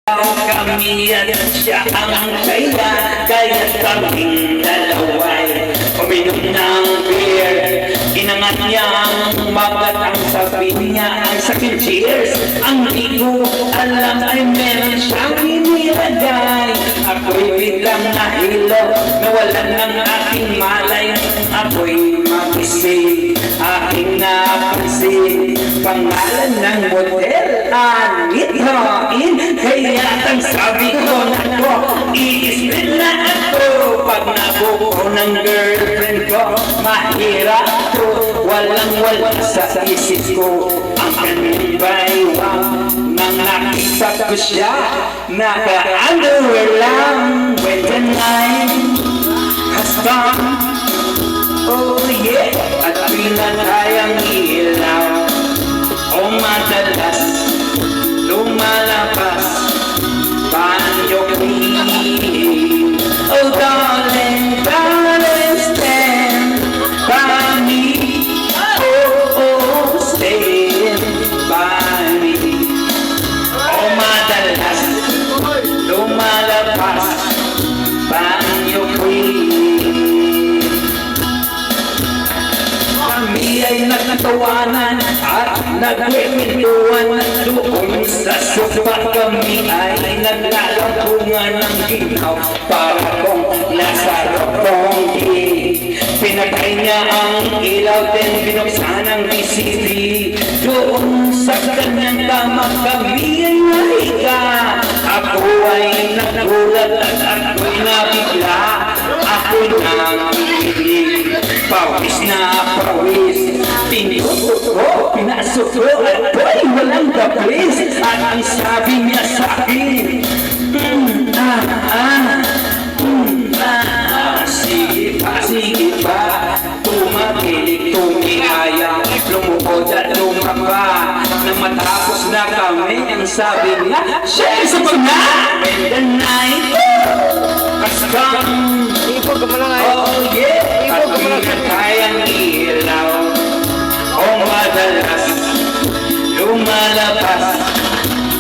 Kami at siya ang kaya kaming dalaway uminom ng beer. Inangat niya ang magat ang sabi niya ang sakit cheers. Ang di ko alam ay meron siyang inilagay. Ako'y biglang nahilo, nawalan ng aking malay. Ako'y magising, aking napansin pangalan ng motel, Anitoin. Kaya ang sabi ko na ko, i-split na ako. Pag nabuko ng girlfriend ko, mahirap ko, walang-wala sa isip ko. Ang kanyang baywang, nang nakita ko siya, naka-underwear lang. When the night has come, oh yeah, at pinatayang ilaw, o madalas lumalabas banyo queen. Oh darling, darling, stand by me. Oh, oh, stand by me. Oh madalas lumalabas banyo queen. Kami ay nagtawanan at nagkwentuhan doon sa sofa. Kami ay naglalampungan ng ginaw para kung nasa robonggi. Pinatay niya ang ilaw din binuksan ang VCD. Doon sa kanyang tama kami ay nahiga. Ako ay nagulat at ako'y nabigla. Ako'y nangilig, pawis na pawis. Tinusok ko, pinasok ko, ako'y walang kaplis. At ang sabi niya sa akin, sige pa, tumakilig, tumihaya, lumukod at lumaba. Nang matapos na kami, ang sabi niya, siya sa pagna. When the night has come, oh yeah, at pinatayang ilaw, o madalas lumalabas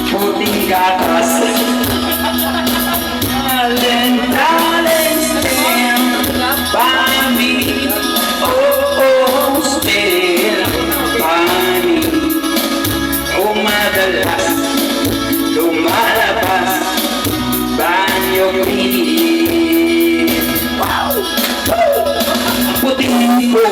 puting gatas. Darling, darling, stand by me. Oh, oh, stand by me. O madalas lumalabas banyo queen. Wow! Puting ko